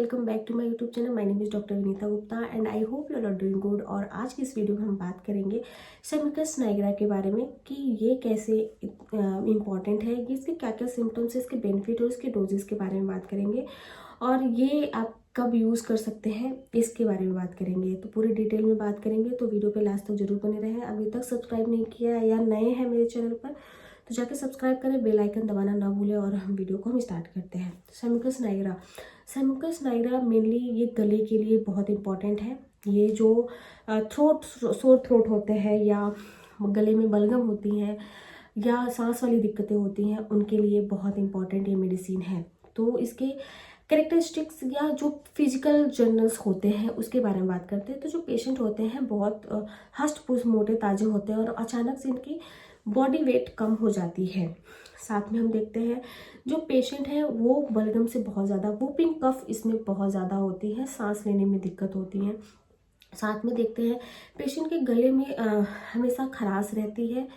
Welcome back to my YouTube channel. My name is doctor Vinita Gupta and I hope you are doing good. और आज की इस video में हम बात करेंगे सेमिकस नाइग्रा के बारे में कि ये कैसे इम्पॉर्टेंट है, ये इसके क्या क्या सिम्टम्स है, इसके बेनिफिट और इसके डोजेस के बारे में बात करेंगे और ये आप कब यूज़ कर सकते हैं इसके बारे में बात करेंगे। तो पूरी डिटेल में बात करेंगे, तो वीडियो पे लास्ट तक जरूर बने रहें। अभी तक सब्सक्राइब नहीं किया या नए हैं मेरे चैनल पर तो जाके सब्सक्राइब करें, बेल आइकन दबाना ना भूलें और हम वीडियो को हम स्टार्ट करते हैं। सेमिकस नाइग्रा मेनली ये गले के लिए बहुत इंपॉर्टेंट है। ये जो सोर थ्रोट होते हैं या गले में बलगम होती हैं या सांस वाली दिक्कतें होती हैं, उनके लिए बहुत इंपॉर्टेंट ये मेडिसिन है। तो इसके कैरेक्टरिस्टिक्स या जो फिजिकल जर्नल्स होते हैं उसके बारे में बात करते हैं। तो जो पेशेंट होते हैं बहुत हष्ट पुष्ट मोटे ताजे होते हैं और अचानक से इनकी बॉडी वेट कम हो जाती है। साथ में हम देखते हैं जो पेशेंट है वो बलगम से बहुत ज़्यादा वूपिंग कफ इसमें बहुत ज़्यादा होती है, सांस लेने में दिक्कत होती है। साथ में देखते हैं पेशेंट के गले में हमेशा खराश रहती है,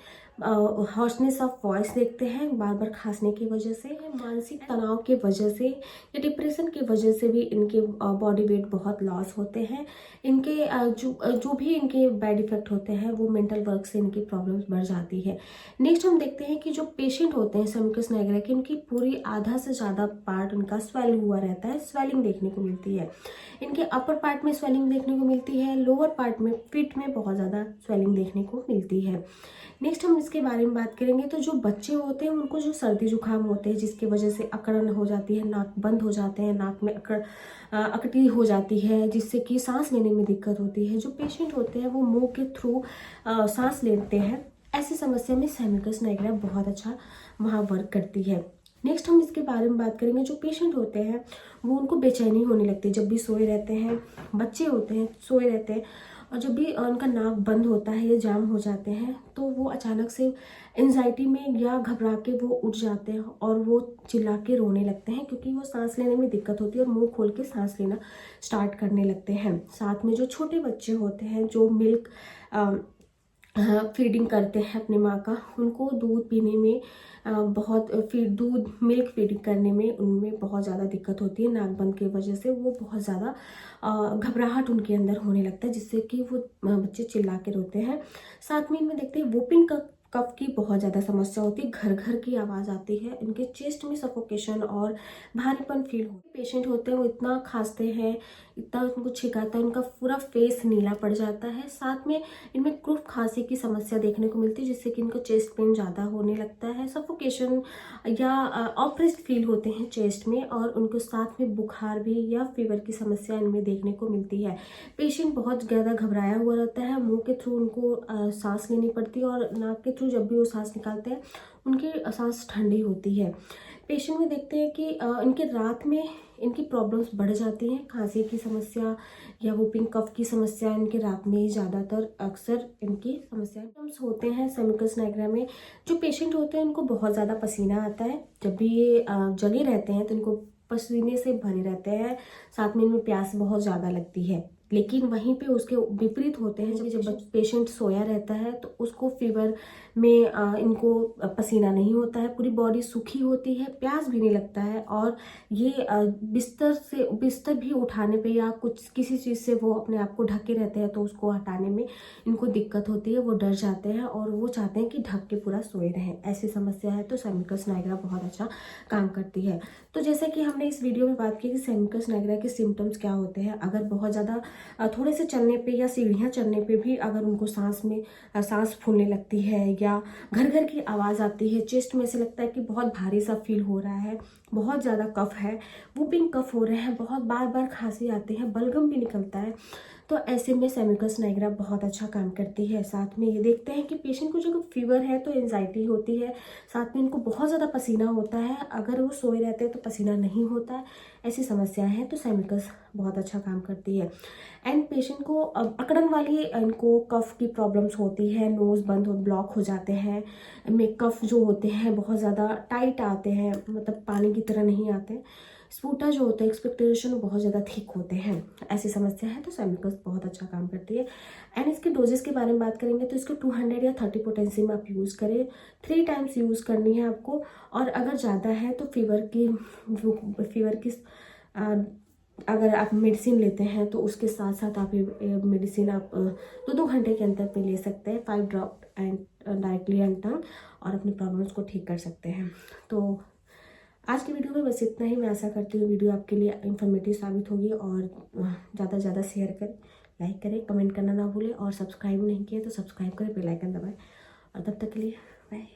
हॉर्सनेस ऑफ वॉइस देखते हैं बार बार खांसने की वजह से, मानसिक तनाव की वजह से या डिप्रेशन की वजह से भी इनके बॉडी वेट बहुत लॉस होते हैं। इनके जो भी इनके बैड इफेक्ट होते हैं वो मेंटल वर्क से इनकी प्रॉब्लम्स बढ़ जाती है। नेक्स्ट हम देखते हैं कि जो पेशेंट होते हैं सेमिकस नाइग्रा के, उनकी पूरी आधा से ज़्यादा पार्ट उनका स्वेल हुआ रहता है, स्वेलिंग देखने को मिलती है। इनके अपर पार्ट में स्वेलिंग देखने को मिलती है, लोअर पार्ट में फीट में बहुत ज़्यादा स्वेलिंग देखने को मिलती है। नेक्स्ट हम इसके बारे में बात करेंगे तो जो बच्चे होते हैं उनको जो सर्दी जुकाम होते हैं जिसकी वजह से अकड़न हो जाती है, नाक बंद हो जाते हैं, नाक में अकटी हो जाती है जिससे कि सांस लेने में दिक्कत होती है। जो पेशेंट होते हैं वो मुंह के थ्रू सांस लेते हैं, ऐसी समस्या में सेमिकस नाइग्रा बहुत अच्छा वहाँ वर्क करती है। नेक्स्ट हम इसके बारे में बात करेंगे जो पेशेंट होते हैं वो उनको बेचैनी होने लगती है जब भी सोए रहते हैं, बच्चे होते हैं सोए रहते हैं और जब भी उनका नाक बंद होता है या जाम हो जाते हैं तो वो अचानक से एंजाइटी में या घबरा के वो उठ जाते हैं और वो चिल्ला के रोने लगते हैं क्योंकि वो सांस लेने में दिक्कत होती है और मुंह खोल के सांस लेना स्टार्ट करने लगते हैं। साथ में जो छोटे बच्चे होते हैं जो मिल्क फीडिंग करते हैं अपने माँ का, उनको दूध पीने में दूध मिल्क फीडिंग करने में उनमें बहुत ज़्यादा दिक्कत होती है। नाक बंद की वजह से वो बहुत ज़्यादा घबराहट उनके अंदर होने लगता है जिससे कि वो बच्चे चिल्ला के रोते हैं। साथ में इनमें देखते हैं वूपिंग कफ की बहुत ज़्यादा समस्या होती है, घर घर की आवाज़ आती है, इनके चेस्ट में सफोकेशन और भारीपन फील होता है। पेशेंट होते हैं वो इतना खांसते हैं, इतना उनको छिकाता है, उनका पूरा फेस नीला पड़ जाता है। साथ में इनमें क्रूफ खांसी की समस्या देखने को मिलती है जिससे कि इनको चेस्ट पेन ज़्यादा होने लगता है, सफोकेशन या ऑप्रेस्ड फील होते हैं चेस्ट में और उनको साथ में बुखार भी या फीवर की समस्या इनमें देखने को मिलती है। पेशेंट बहुत ज़्यादा घबराया हुआ रहता है, मुंह के थ्रू उनको सांस लेनी पड़ती है और नाक के थ्रू जब भी वो सांस निकालते हैं उनकी सांस ठंडी होती है। पेशेंट में देखते हैं कि इनके रात में इनकी प्रॉब्लम्स बढ़ जाती हैं, खांसी की समस्या या वूपिंग कफ की समस्या इनके रात में ही ज़्यादातर अक्सर इनकी समस्या होते हैं। सेमिकस नाइग्रा में जो पेशेंट होते हैं उनको बहुत ज़्यादा पसीना आता है, जब भी ये जगे रहते हैं तो इनको पसीने से भरे रहते हैं, साथ में इनमें प्यास बहुत ज़्यादा लगती है। लेकिन वहीं पे उसके विपरीत होते हैं, जब पेशेंट सोया रहता है तो उसको फीवर में इनको पसीना नहीं होता है, पूरी बॉडी सूखी होती है, प्यास भी नहीं लगता है और ये बिस्तर भी उठाने पे या कुछ किसी चीज़ से वो अपने आप को ढके रहते हैं तो उसको हटाने में इनको दिक्कत होती है, वो डर जाते हैं और वो चाहते हैं कि ढक के पूरा सोए रहें। ऐसी समस्या है तो सेमिकस नाइग्रा बहुत अच्छा काम करती है। तो जैसे कि हमने इस वीडियो में बात की कि सेमिकस नाइग्रा के सिम्टम्स क्या होते हैं, अगर बहुत ज़्यादा थोड़े से चलने पे या सीढ़ियाँ चढ़ने पे भी अगर उनको सांस फूलने लगती है या घर घर की आवाज़ आती है, चेस्ट में से लगता है कि बहुत भारी सा फील हो रहा है, बहुत ज़्यादा कफ है, वूपिंग कफ हो रहे हैं, बहुत बार बार खांसी आती है, बलगम भी निकलता है, तो ऐसे में सेमिकस नाइग्रा बहुत अच्छा काम करती है। साथ में ये देखते हैं कि पेशेंट को जब फीवर है तो एंजाइटी होती है, साथ में इनको बहुत ज़्यादा पसीना होता है, अगर वो सोए रहते हैं तो पसीना नहीं होता है, ऐसी समस्या है तो सेमिकस बहुत अच्छा काम करती है। एंड पेशेंट को अकड़न वाली इनको कफ की प्रॉब्लम्स होती है, नोज़ बंद ब्लॉक हो जाते हैं, में कफ जो होते हैं बहुत ज़्यादा टाइट आते हैं, मतलब पानी की तरह नहीं आते, स्पूटा जो होता है एक्सपेक्टेशन बहुत ज़्यादा थिक होते हैं, ऐसी समस्या है तो सेमिकस बहुत अच्छा काम करती है। एंड इसके डोजेस के बारे में बात करेंगे तो इसको 200 या 30 पोटेंसी में आप यूज़ करें, 3 टाइम्स यूज़ करनी है आपको। और अगर ज़्यादा है तो फीवर की अगर आप मेडिसिन लेते हैं तो उसके साथ साथ आप ये मेडिसिन आप 2-2 घंटे के अंतर पे ले सकते हैं, 5 drop and directly and tongue, और अपनी प्रॉब्लम्स को ठीक कर सकते हैं। तो आज की वीडियो में बस इतना ही। मैं आशा करती हूँ वीडियो आपके लिए इन्फॉर्मेटिव साबित होगी, और ज़्यादा से ज़्यादा शेयर करें, लाइक करें, कमेंट करना ना भूलें, और सब्सक्राइब नहीं किया तो सब्सक्राइब करें, बेल आइकन दबाएं। और तब तक के लिए बाय।